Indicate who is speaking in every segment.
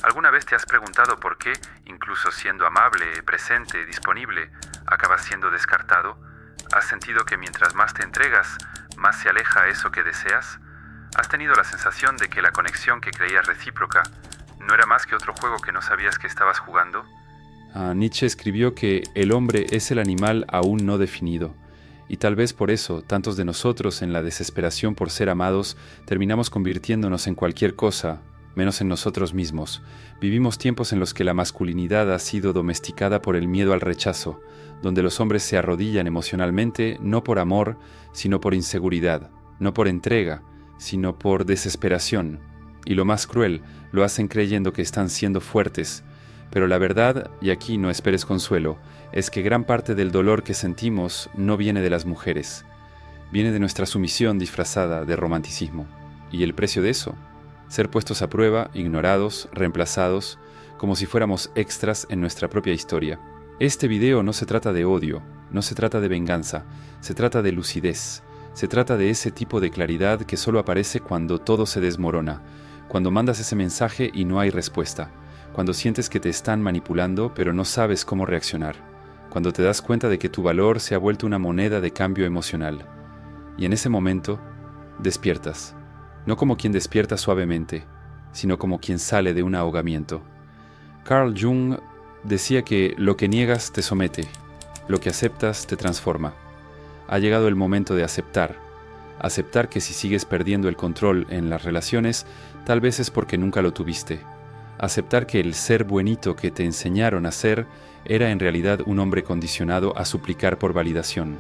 Speaker 1: ¿Alguna vez te has preguntado por qué, incluso siendo amable, presente, disponible, acabas siendo descartado? ¿Has sentido que mientras más te entregas, más se aleja eso que deseas? ¿Has tenido la sensación de que la conexión que creías recíproca no era más que otro juego que no sabías que estabas jugando?
Speaker 2: Nietzsche escribió que el hombre es el animal aún no definido, y tal vez por eso tantos de nosotros en la desesperación por ser amados terminamos convirtiéndonos en cualquier cosa, menos en nosotros mismos. Vivimos tiempos en los que la masculinidad ha sido domesticada por el miedo al rechazo, donde los hombres se arrodillan emocionalmente no por amor, sino por inseguridad, no por entrega, sino por desesperación. Y lo más cruel, lo hacen creyendo que están siendo fuertes. Pero la verdad, y aquí no esperes consuelo, es que gran parte del dolor que sentimos no viene de las mujeres. Viene de nuestra sumisión disfrazada de romanticismo. ¿Y el precio de eso? Ser puestos a prueba, ignorados, reemplazados, como si fuéramos extras en nuestra propia historia. Este video no se trata de odio, no se trata de venganza, se trata de lucidez. Se trata de ese tipo de claridad que solo aparece cuando todo se desmorona, cuando mandas ese mensaje y no hay respuesta, cuando sientes que te están manipulando pero no sabes cómo reaccionar, cuando te das cuenta de que tu valor se ha vuelto una moneda de cambio emocional. Y en ese momento, despiertas, no como quien despierta suavemente, sino como quien sale de un ahogamiento. Carl Jung decía que lo que niegas te somete, lo que aceptas te transforma. Ha llegado el momento de aceptar que si sigues perdiendo el control en las relaciones, tal vez es porque nunca lo tuviste. Aceptar que el ser buenito que te enseñaron a ser era en realidad un hombre condicionado a suplicar por validación.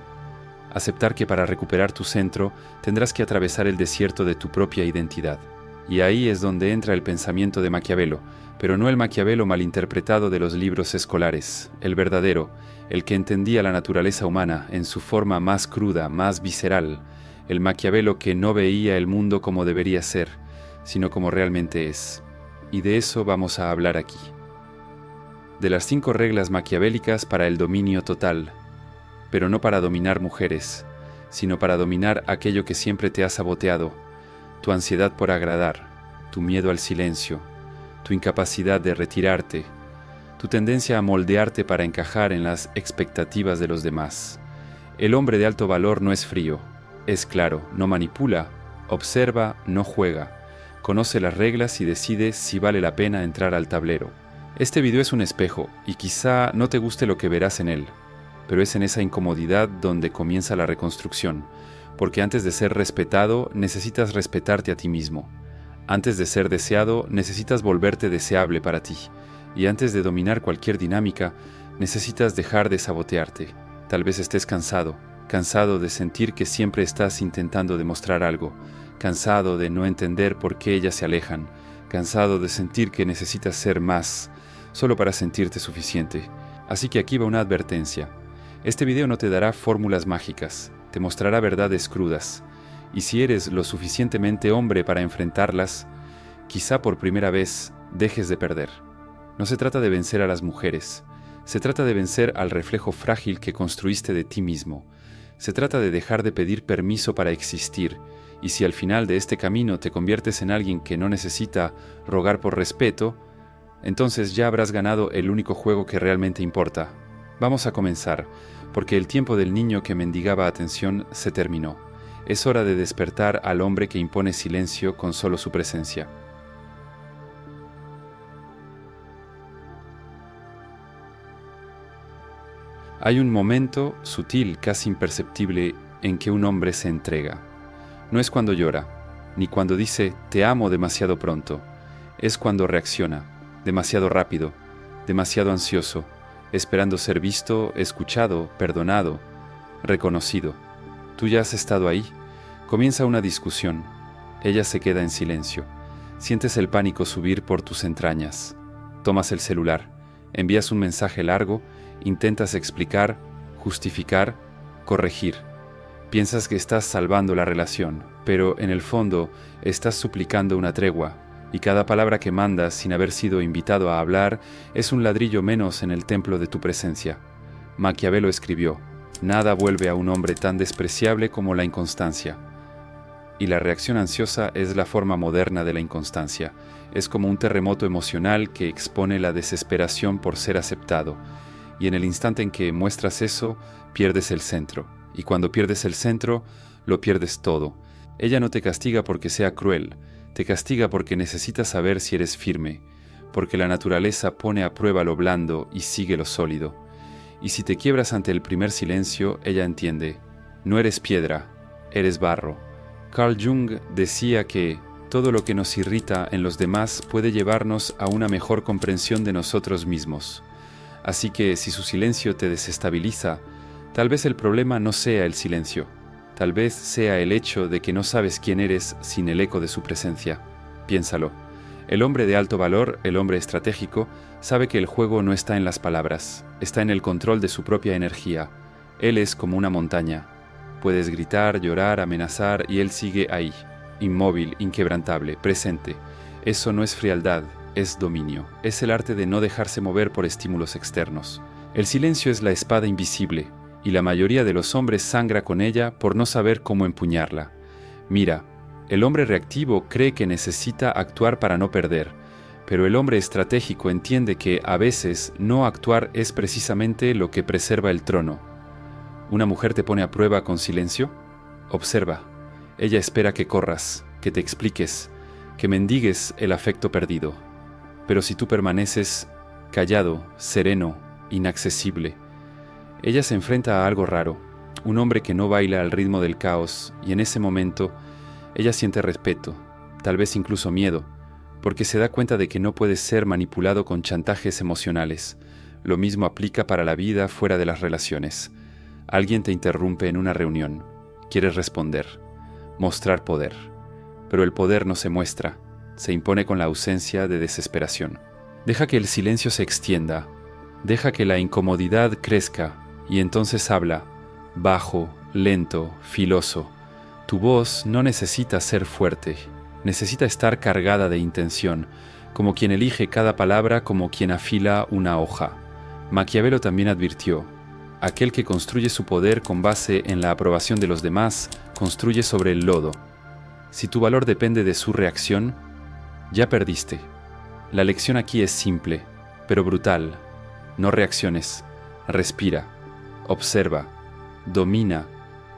Speaker 2: Aceptar que para recuperar tu centro tendrás que atravesar el desierto de tu propia identidad. Y ahí es donde entra el pensamiento de Maquiavelo, pero no el Maquiavelo malinterpretado de los libros escolares, el verdadero, el que entendía la naturaleza humana en su forma más cruda, más visceral, el Maquiavelo que no veía el mundo como debería ser, sino como realmente es. Y de eso vamos a hablar aquí. De las 5 reglas maquiavélicas para el dominio total, pero no para dominar mujeres, sino para dominar aquello que siempre te ha saboteado, tu ansiedad por agradar, tu miedo al silencio, tu incapacidad de retirarte, tu tendencia a moldearte para encajar en las expectativas de los demás. El hombre de alto valor no es frío, es claro, no manipula, observa, no juega, conoce las reglas y decide si vale la pena entrar al tablero. Este video es un espejo y quizá no te guste lo que verás en él, pero es en esa incomodidad donde comienza la reconstrucción, porque antes de ser respetado necesitas respetarte a ti mismo. Antes de ser deseado necesitas volverte deseable para ti, y antes de dominar cualquier dinámica necesitas dejar de sabotearte. Tal vez estés cansado de sentir que siempre estás intentando demostrar algo, cansado de no entender por qué ellas se alejan, cansado de sentir que necesitas ser más, solo para sentirte suficiente. Así que aquí va una advertencia. Este video no te dará fórmulas mágicas, te mostrará verdades crudas, y si eres lo suficientemente hombre para enfrentarlas, quizá por primera vez dejes de perder. No se trata de vencer a las mujeres, se trata de vencer al reflejo frágil que construiste de ti mismo. Se trata de dejar de pedir permiso para existir, y si al final de este camino te conviertes en alguien que no necesita rogar por respeto, entonces ya habrás ganado el único juego que realmente importa. Vamos a comenzar, porque el tiempo del niño que mendigaba atención se terminó. Es hora de despertar al hombre que impone silencio con solo su presencia. Hay un momento sutil, casi imperceptible, en que un hombre se entrega. No es cuando llora, ni cuando dice «te amo» demasiado pronto. Es cuando reacciona, demasiado rápido, demasiado ansioso, esperando ser visto, escuchado, perdonado, reconocido. Tú ya has estado ahí. Comienza una discusión. Ella se queda en silencio. Sientes el pánico subir por tus entrañas. Tomas el celular, envías un mensaje largo, intentas explicar, justificar, corregir. Piensas que estás salvando la relación, pero en el fondo estás suplicando una tregua, y cada palabra que mandas sin haber sido invitado a hablar es un ladrillo menos en el templo de tu presencia. Maquiavelo escribió: «Nada vuelve a un hombre tan despreciable como la inconstancia». Y la reacción ansiosa es la forma moderna de la inconstancia. Es como un terremoto emocional que expone la desesperación por ser aceptado. Y en el instante en que muestras eso, pierdes el centro. Y cuando pierdes el centro, lo pierdes todo. Ella no te castiga porque sea cruel, te castiga porque necesita saber si eres firme, porque la naturaleza pone a prueba lo blando y sigue lo sólido. Y si te quiebras ante el primer silencio, ella entiende, no eres piedra, eres barro. Carl Jung decía que todo lo que nos irrita en los demás puede llevarnos a una mejor comprensión de nosotros mismos. Así que si su silencio te desestabiliza, tal vez el problema no sea el silencio, tal vez sea el hecho de que no sabes quién eres sin el eco de su presencia. Piénsalo. El hombre de alto valor, el hombre estratégico, sabe que el juego no está en las palabras, está en el control de su propia energía. Él es como una montaña. Puedes gritar, llorar, amenazar y él sigue ahí, inmóvil, inquebrantable, presente. Eso no es frialdad, es dominio. Es el arte de no dejarse mover por estímulos externos. El silencio es la espada invisible, y la mayoría de los hombres sangra con ella por no saber cómo empuñarla. Mira, el hombre reactivo cree que necesita actuar para no perder, pero el hombre estratégico entiende que a veces no actuar es precisamente lo que preserva el trono. ¿Una mujer te pone a prueba con silencio? Observa. Ella espera que corras, que te expliques, que mendigues el afecto perdido. Pero si tú permaneces callado, sereno, inaccesible, ella se enfrenta a algo raro, un hombre que no baila al ritmo del caos, y en ese momento ella siente respeto, tal vez incluso miedo, porque se da cuenta de que no puede ser manipulado con chantajes emocionales. Lo mismo aplica para la vida fuera de las relaciones. Alguien te interrumpe en una reunión. Quieres responder, mostrar poder. Pero el poder no se muestra, se impone con la ausencia de desesperación. Deja que el silencio se extienda, deja que la incomodidad crezca, y entonces habla, bajo, lento, filoso. Tu voz no necesita ser fuerte, necesita estar cargada de intención, como quien elige cada palabra como quien afila una hoja. Maquiavelo también advirtió, aquel que construye su poder con base en la aprobación de los demás, construye sobre el lodo. Si tu valor depende de su reacción, ya perdiste. La lección aquí es simple, pero brutal. No reacciones, respira, observa, domina,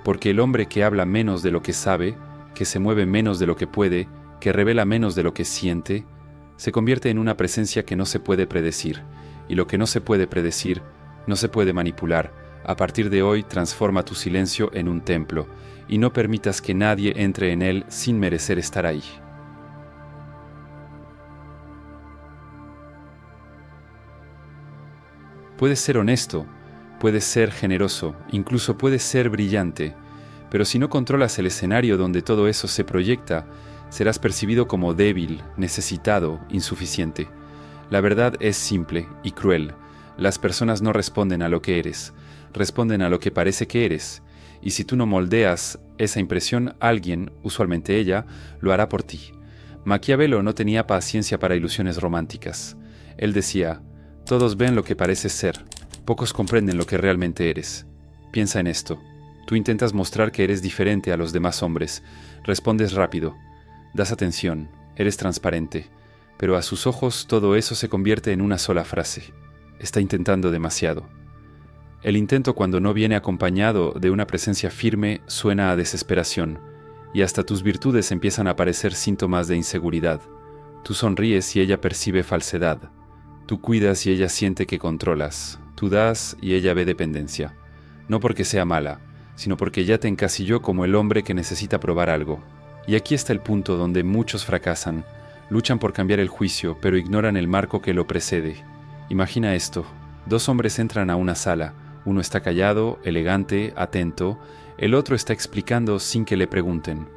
Speaker 2: porque el hombre que habla menos de lo que sabe, que se mueve menos de lo que puede, que revela menos de lo que siente, se convierte en una presencia que no se puede predecir, y lo que no se puede predecir, no se puede manipular. A partir de hoy, transforma tu silencio en un templo, y no permitas que nadie entre en él sin merecer estar ahí. Puedes ser honesto, puedes ser generoso, incluso puedes ser brillante, pero si no controlas el escenario donde todo eso se proyecta, serás percibido como débil, necesitado, insuficiente. La verdad es simple y cruel. Las personas no responden a lo que eres, responden a lo que parece que eres, y si tú no moldeas esa impresión, alguien, usualmente ella, lo hará por ti. Maquiavelo no tenía paciencia para ilusiones románticas. Él decía, todos ven lo que pareces ser, pocos comprenden lo que realmente eres. Piensa en esto. Tú intentas mostrar que eres diferente a los demás hombres, respondes rápido, das atención, eres transparente, pero a sus ojos todo eso se convierte en una sola frase. Está intentando demasiado. El intento, cuando no viene acompañado de una presencia firme, suena a desesperación, y hasta tus virtudes empiezan a aparecer síntomas de inseguridad. Tú sonríes y ella percibe falsedad. Tú cuidas y ella siente que controlas. Tú das y ella ve dependencia. No porque sea mala, sino porque ya te encasilló como el hombre que necesita probar algo. Y aquí está el punto donde muchos fracasan. Luchan por cambiar el juicio, pero ignoran el marco que lo precede. Imagina esto. 2 hombres entran a una sala. Uno está callado, elegante, atento. El otro está explicando sin que le pregunten.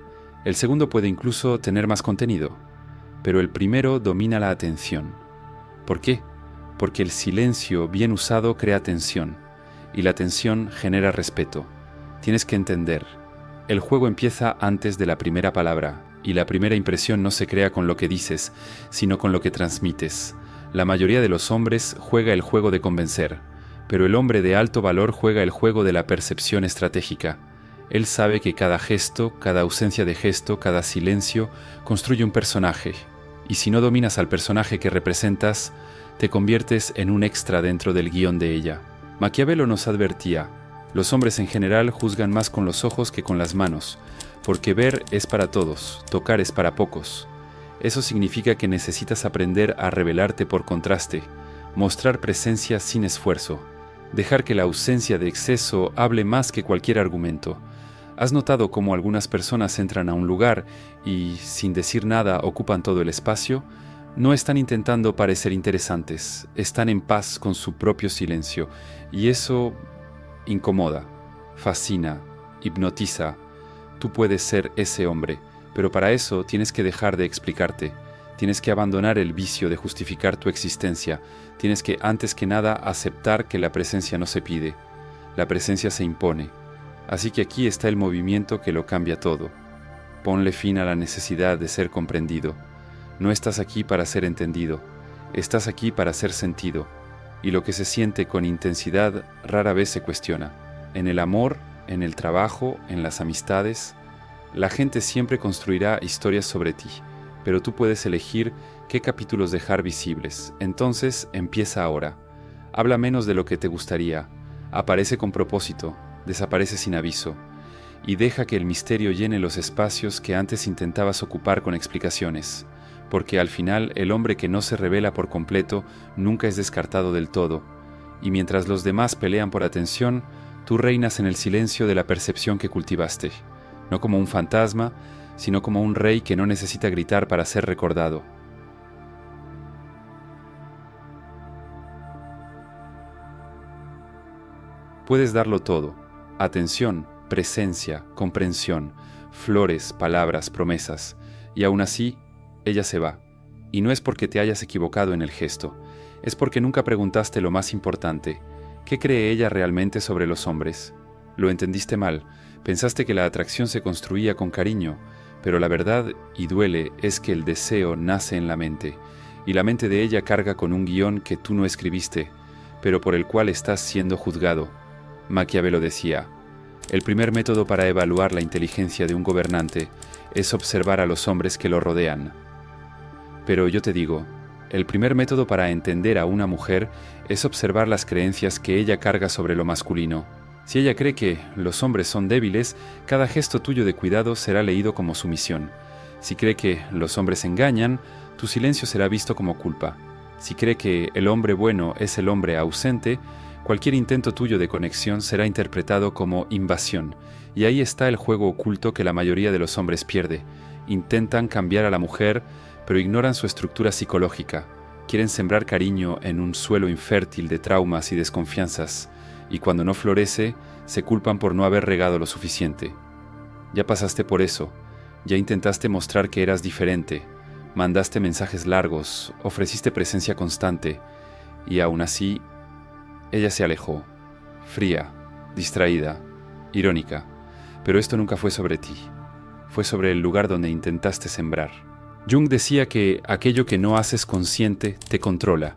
Speaker 2: El segundo puede incluso tener más contenido. Pero el primero domina la atención. ¿Por qué? Porque el silencio bien usado crea tensión. Y la tensión genera respeto. Tienes que entender. El juego empieza antes de la primera palabra. Y la primera impresión no se crea con lo que dices, sino con lo que transmites. La mayoría de los hombres juega el juego de convencer, pero el hombre de alto valor juega el juego de la percepción estratégica. Él sabe que cada gesto, cada ausencia de gesto, cada silencio construye un personaje, y si no dominas al personaje que representas, te conviertes en un extra dentro del guión de ella. Maquiavelo nos advertía: los hombres en general juzgan más con los ojos que con las manos, porque ver es para todos, tocar es para pocos. Eso significa que necesitas aprender a revelarte por contraste, mostrar presencia sin esfuerzo, dejar que la ausencia de exceso hable más que cualquier argumento. ¿Has notado cómo algunas personas entran a un lugar y, sin decir nada, ocupan todo el espacio? No están intentando parecer interesantes, están en paz con su propio silencio, y eso incomoda, fascina, hipnotiza. Tú puedes ser ese hombre, pero para eso tienes que dejar de explicarte, tienes que abandonar el vicio de justificar tu existencia, tienes que, antes que nada, aceptar que la presencia no se pide, la presencia se impone. Así que aquí está el movimiento que lo cambia todo. Ponle fin a la necesidad de ser comprendido. No estás aquí para ser entendido, estás aquí para ser sentido, y lo que se siente con intensidad rara vez se cuestiona. En el amor, en el trabajo, en las amistades, la gente siempre construirá historias sobre ti, pero tú puedes elegir qué capítulos dejar visibles. Entonces, empieza ahora. Habla menos de lo que te gustaría, aparece con propósito, desaparece sin aviso, y deja que el misterio llene los espacios que antes intentabas ocupar con explicaciones, porque al final el hombre que no se revela por completo nunca es descartado del todo, y mientras los demás pelean por atención, tú reinas en el silencio de la percepción que cultivaste, no como un fantasma, sino como un rey que no necesita gritar para ser recordado. Puedes darlo todo: atención, presencia, comprensión, flores, palabras, promesas, y aún así, ella se va. Y no es porque te hayas equivocado en el gesto, es porque nunca preguntaste lo más importante: ¿qué cree ella realmente sobre los hombres? Lo entendiste mal, pensaste que la atracción se construía con cariño, pero la verdad, y duele, es que el deseo nace en la mente, y la mente de ella carga con un guión que tú no escribiste, pero por el cual estás siendo juzgado. Maquiavelo decía: el primer método para evaluar la inteligencia de un gobernante es observar a los hombres que lo rodean. Pero yo te digo, el primer método para entender a una mujer es observar las creencias que ella carga sobre lo masculino. Si ella cree que los hombres son débiles, cada gesto tuyo de cuidado será leído como sumisión. Si cree que los hombres engañan, tu silencio será visto como culpa. Si cree que el hombre bueno es el hombre ausente, cualquier intento tuyo de conexión será interpretado como invasión, y ahí está el juego oculto que la mayoría de los hombres pierde. Intentan cambiar a la mujer, pero ignoran su estructura psicológica. Quieren sembrar cariño en un suelo infértil de traumas y desconfianzas, y cuando no florece, se culpan por no haber regado lo suficiente. Ya pasaste por eso, ya intentaste mostrar que eras diferente, mandaste mensajes largos, ofreciste presencia constante, y aún así, ella se alejó, fría, distraída, irónica, pero esto nunca fue sobre ti, fue sobre el lugar donde intentaste sembrar. Jung decía que aquello que no haces consciente te controla,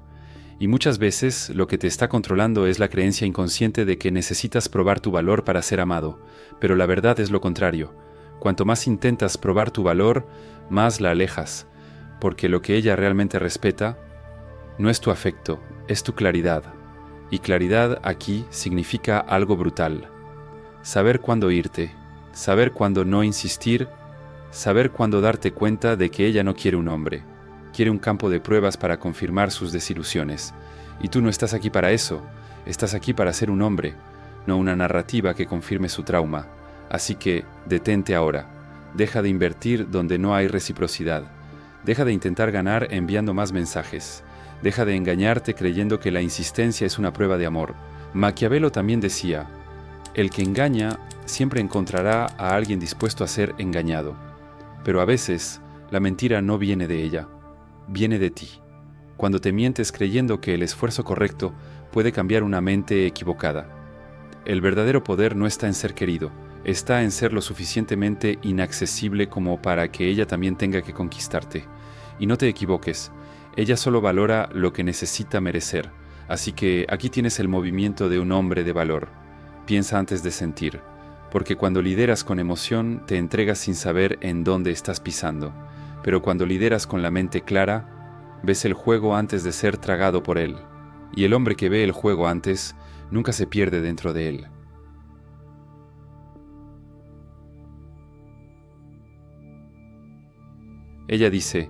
Speaker 2: y muchas veces lo que te está controlando es la creencia inconsciente de que necesitas probar tu valor para ser amado, pero la verdad es lo contrario. Cuanto más intentas probar tu valor, más la alejas, porque lo que ella realmente respeta no es tu afecto, es tu claridad. Y claridad aquí significa algo brutal. Saber cuándo irte, saber cuándo no insistir, saber cuándo darte cuenta de que ella no quiere un hombre, quiere un campo de pruebas para confirmar sus desilusiones. Y tú no estás aquí para eso, estás aquí para ser un hombre, no una narrativa que confirme su trauma. Así que detente ahora, deja de invertir donde no hay reciprocidad, deja de intentar ganar enviando más mensajes. Deja de engañarte creyendo que la insistencia es una prueba de amor. Maquiavelo también decía: el que engaña siempre encontrará a alguien dispuesto a ser engañado. Pero a veces, la mentira no viene de ella, viene de ti. Cuando te mientes creyendo que el esfuerzo correcto puede cambiar una mente equivocada. El verdadero poder no está en ser querido, está en ser lo suficientemente inaccesible como para que ella también tenga que conquistarte. Y no te equivoques, ella solo valora lo que necesita merecer, así que aquí tienes el movimiento de un hombre de valor. Piensa antes de sentir, porque cuando lideras con emoción te entregas sin saber en dónde estás pisando. pero cuando lideras con la mente clara, ves el juego antes de ser tragado por él, y el hombre que ve el juego antes nunca se pierde dentro de él. Ella dice,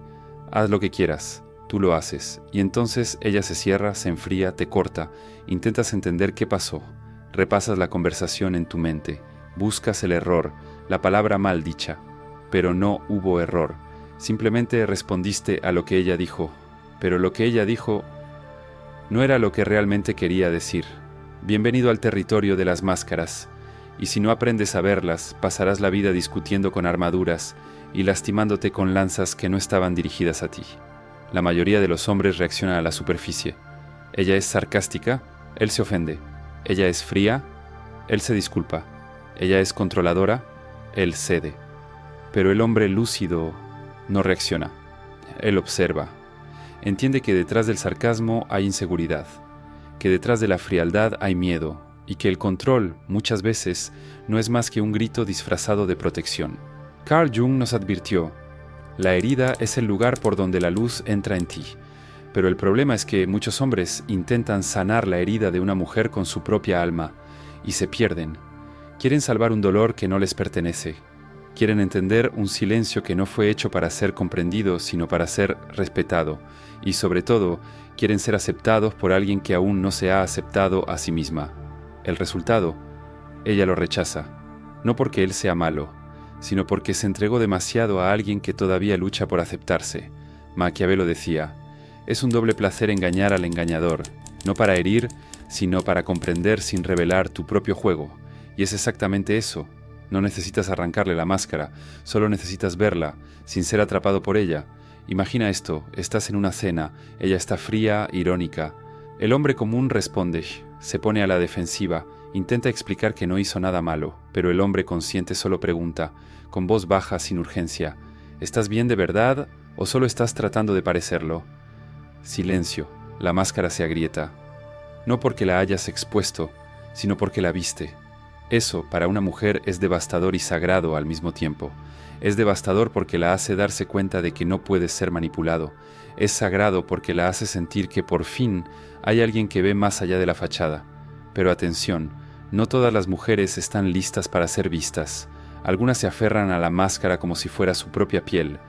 Speaker 2: haz lo que quieras, tú lo haces, y entonces ella se cierra, se enfría, te corta, intentas entender qué pasó, repasas la conversación en tu mente, buscas el error, la palabra mal dicha, pero no hubo error, simplemente respondiste a lo que ella dijo, pero lo que ella dijo no era lo que realmente quería decir. Bienvenido al territorio de las máscaras, y si no aprendes a verlas, pasarás la vida discutiendo con armaduras y lastimándote con lanzas que no estaban dirigidas a ti. La mayoría de los hombres reaccionan a la superficie. Ella es sarcástica, él se ofende. Ella es fría, él se disculpa. Ella es controladora, él cede. Pero el hombre lúcido no reacciona. Él observa. Entiende que detrás del sarcasmo hay inseguridad, que detrás de la frialdad hay miedo, y que el control, muchas veces, no es más que un grito disfrazado de protección. Carl Jung nos advirtió, la herida es el lugar por donde la luz entra en ti, pero el problema es que muchos hombres intentan sanar la herida de una mujer con su propia alma, y se pierden. Quieren salvar un dolor que no les pertenece. Quieren entender un silencio que no fue hecho para ser comprendido, sino para ser respetado, y sobre todo, quieren ser aceptados por alguien que aún no se ha aceptado a sí misma. El resultado, ella lo rechaza, no porque él sea malo, sino porque se entregó demasiado a alguien que todavía lucha por aceptarse. Maquiavelo decía, es un doble placer engañar al engañador, no para herir, sino para comprender sin revelar tu propio juego. Y es exactamente eso. No necesitas arrancarle la máscara, solo necesitas verla, sin ser atrapado por ella. Imagina esto, estás en una cena, ella está fría, irónica. El hombre común responde, se pone a la defensiva, intenta explicar que no hizo nada malo, pero el hombre consciente solo pregunta, con voz baja, sin urgencia, ¿estás bien de verdad o solo estás tratando de parecerlo? Silencio, la máscara se agrieta. No porque la hayas expuesto, sino porque la viste. Eso, para una mujer, es devastador y sagrado al mismo tiempo. Es devastador porque la hace darse cuenta de que no puede ser manipulado. Es sagrado porque la hace sentir que por fin hay alguien que ve más allá de la fachada. Pero atención, no todas las mujeres están listas para ser vistas. Algunas se aferran a la máscara como si fuera su propia piel,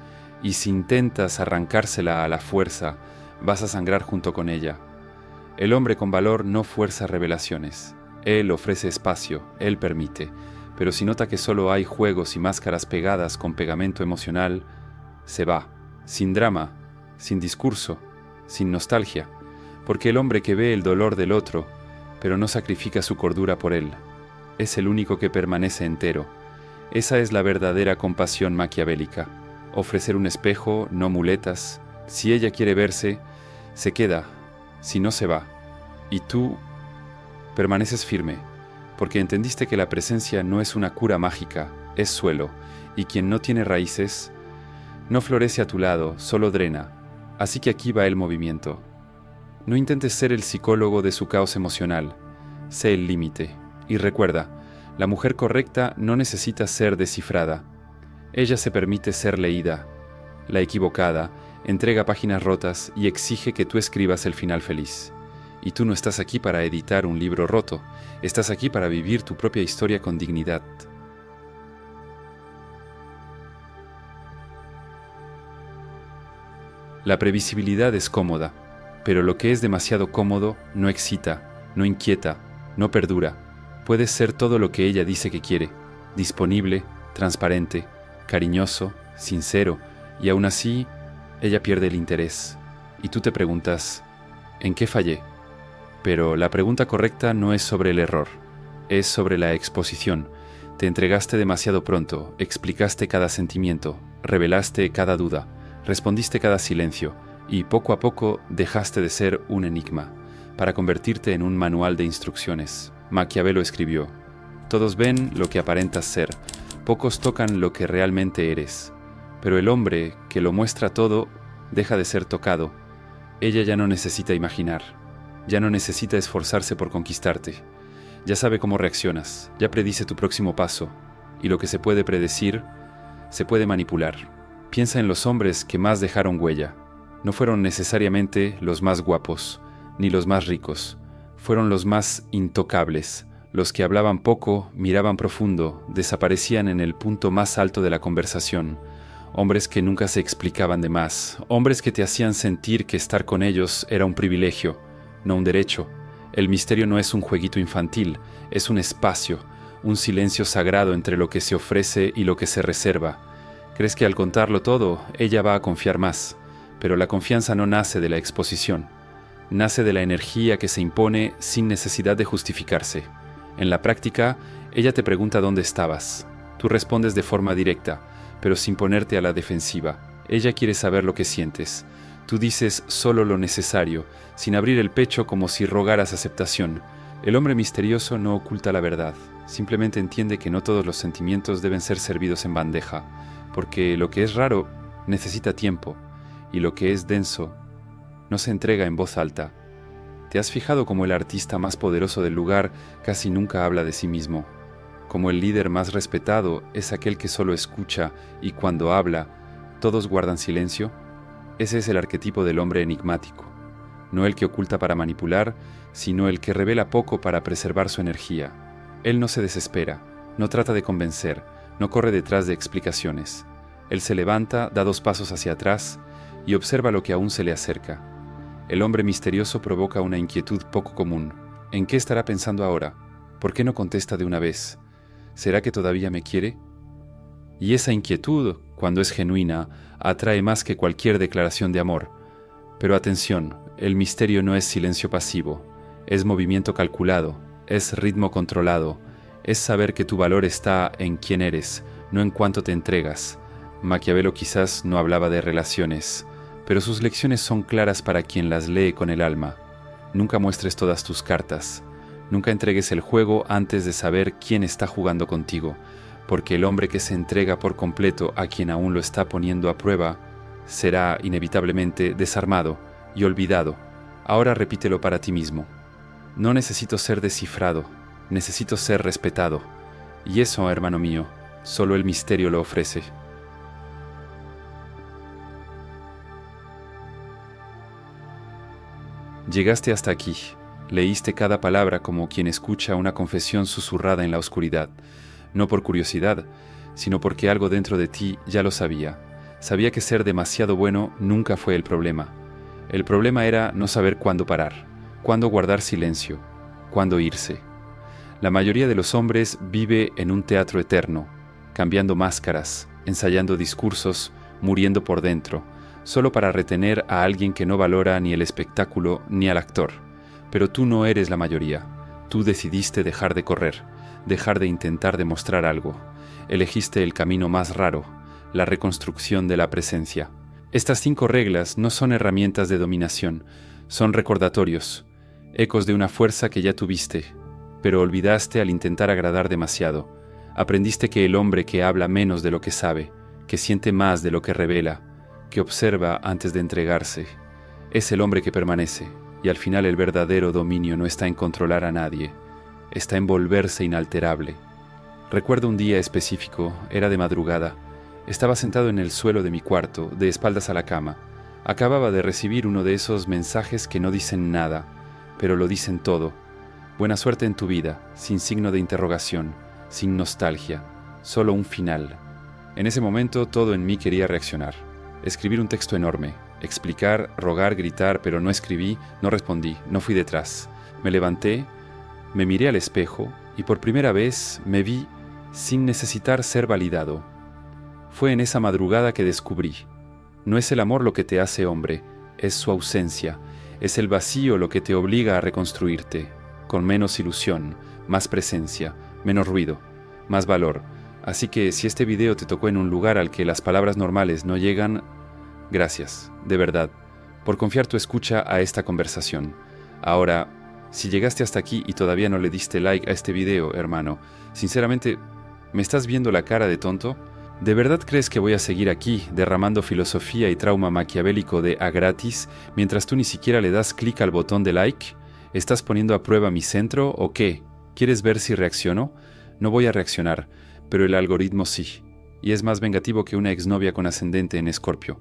Speaker 2: y si intentas arrancársela a la fuerza, vas a sangrar junto con ella. El hombre con valor no fuerza revelaciones. Él ofrece espacio, él permite, pero si nota que solo hay juegos y máscaras pegadas con pegamento emocional, se va, sin drama, sin discurso, sin nostalgia, porque el hombre que ve el dolor del otro, pero no sacrifica su cordura por él, es el único que permanece entero. Esa es la verdadera compasión maquiavélica, ofrecer un espejo, no muletas. Si ella quiere verse, se queda, si no se va, y tú permaneces firme, porque entendiste que la presencia no es una cura mágica, es suelo, y quien no tiene raíces, no florece a tu lado, solo drena. Así que aquí va el movimiento. No intentes ser el psicólogo de su caos emocional, sé el límite, y recuerda, la mujer correcta no necesita ser descifrada. Ella se permite ser leída. La equivocada entrega páginas rotas y exige que tú escribas el final feliz. Y tú no estás aquí para editar un libro roto, estás aquí para vivir tu propia historia con dignidad. La previsibilidad es cómoda, pero lo que es demasiado cómodo no excita, no inquieta, no perdura. Puedes ser todo lo que ella dice que quiere, disponible, transparente, cariñoso, sincero, y aún así, ella pierde el interés. Y tú te preguntas, ¿en qué fallé? Pero la pregunta correcta no es sobre el error, es sobre la exposición. Te entregaste demasiado pronto, explicaste cada sentimiento, revelaste cada duda, respondiste cada silencio, y poco a poco dejaste de ser un enigma, para convertirte en un manual de instrucciones. Maquiavelo escribió, todos ven lo que aparentas ser, pocos tocan lo que realmente eres, pero el hombre que lo muestra todo deja de ser tocado. Ella ya no necesita imaginar. Ya no necesita esforzarse por conquistarte. Ya sabe cómo reaccionas, ya predice tu próximo paso, y lo que se puede predecir, se puede manipular. Piensa en los hombres que más dejaron huella. No fueron necesariamente los más guapos, ni los más ricos. Fueron los más intocables, los que hablaban poco, miraban profundo, desaparecían en el punto más alto de la conversación. Hombres que nunca se explicaban de más, hombres que te hacían sentir que estar con ellos era un privilegio, no un derecho. El misterio no es un jueguito infantil, es un espacio, un silencio sagrado entre lo que se ofrece y lo que se reserva. Crees que al contarlo todo, ella va a confiar más, pero la confianza no nace de la exposición. Nace de la energía que se impone sin necesidad de justificarse. En la práctica, ella te pregunta dónde estabas. Tú respondes de forma directa, pero sin ponerte a la defensiva. Ella quiere saber lo que sientes. Tú dices solo lo necesario, sin abrir el pecho como si rogaras aceptación. El hombre misterioso no oculta la verdad. Simplemente entiende que no todos los sentimientos deben ser servidos en bandeja, porque lo que es raro necesita tiempo, y lo que es denso no se entrega en voz alta. ¿Te has fijado cómo el artista más poderoso del lugar casi nunca habla de sí mismo? Como el líder más respetado es aquel que solo escucha y cuando habla, todos guardan silencio? Ese es el arquetipo del hombre enigmático. No el que oculta para manipular, sino el que revela poco para preservar su energía. Él no se desespera, no trata de convencer, no corre detrás de explicaciones. Él se levanta, da 2 pasos hacia atrás y observa lo que aún se le acerca. El hombre misterioso provoca una inquietud poco común. ¿En qué estará pensando ahora? ¿Por qué no contesta de una vez? ¿Será que todavía me quiere? Y esa inquietud, cuando es genuina, atrae más que cualquier declaración de amor. Pero atención, el misterio no es silencio pasivo, es movimiento calculado, es ritmo controlado, es saber que tu valor está en quién eres, no en cuánto te entregas. Maquiavelo quizás no hablaba de relaciones, pero sus lecciones son claras para quien las lee con el alma. Nunca muestres todas tus cartas. Nunca entregues el juego antes de saber quién está jugando contigo, porque el hombre que se entrega por completo a quien aún lo está poniendo a prueba será inevitablemente desarmado y olvidado. Ahora repítelo para ti mismo. No necesito ser descifrado, necesito ser respetado. Y eso, hermano mío, solo el misterio lo ofrece. Llegaste hasta aquí. Leíste cada palabra como quien escucha una confesión susurrada en la oscuridad, no por curiosidad, sino porque algo dentro de ti ya lo sabía. Sabía que ser demasiado bueno nunca fue el problema. El problema era no saber cuándo parar, cuándo guardar silencio, cuándo irse. La mayoría de los hombres vive en un teatro eterno, cambiando máscaras, ensayando discursos, muriendo por dentro, solo para retener a alguien que no valora ni el espectáculo ni al actor. Pero tú no eres la mayoría. Tú decidiste dejar de correr, dejar de intentar demostrar algo. Elegiste el camino más raro, la reconstrucción de la presencia. Estas 5 reglas no son herramientas de dominación, son recordatorios, ecos de una fuerza que ya tuviste, pero olvidaste al intentar agradar demasiado. Aprendiste que el hombre que habla menos de lo que sabe, que siente más de lo que revela, que observa antes de entregarse, es el hombre que permanece. Y al final el verdadero dominio no está en controlar a nadie, está en volverse inalterable. Recuerdo un día específico, era de madrugada. Estaba sentado en el suelo de mi cuarto, de espaldas a la cama. Acababa de recibir uno de esos mensajes que no dicen nada, pero lo dicen todo. Buena suerte en tu vida, sin signo de interrogación, sin nostalgia, solo un final. En ese momento todo en mí quería reaccionar. Escribir un texto enorme. Explicar, rogar, gritar, pero no escribí, no respondí, no fui detrás. Me levanté, me miré al espejo y por primera vez me vi sin necesitar ser validado. Fue en esa madrugada que descubrí. No es el amor lo que te hace hombre, es su ausencia, es el vacío lo que te obliga a reconstruirte, con menos ilusión, más presencia, menos ruido, más valor. Así que si este video te tocó en un lugar al que las palabras normales no llegan, gracias, de verdad, por confiar tu escucha a esta conversación. Ahora, si llegaste hasta aquí y todavía no le diste like a este video, hermano, sinceramente, ¿me estás viendo la cara de tonto? ¿De verdad crees que voy a seguir aquí derramando filosofía y trauma maquiavélico de a gratis mientras tú ni siquiera le das clic al botón de like? ¿Estás poniendo a prueba mi centro o qué? ¿Quieres ver si reacciono? No voy a reaccionar, pero el algoritmo sí. y es más vengativo que una exnovia con ascendente en Escorpio.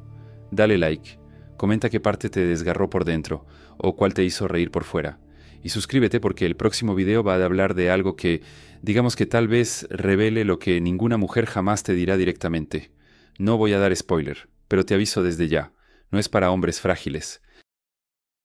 Speaker 2: Dale like, comenta qué parte te desgarró por dentro o cuál te hizo reír por fuera. Y suscríbete porque el próximo video va a hablar de algo que, digamos que tal vez revele lo que ninguna mujer jamás te dirá directamente. No voy a dar spoiler, pero te aviso desde ya, no es para hombres frágiles.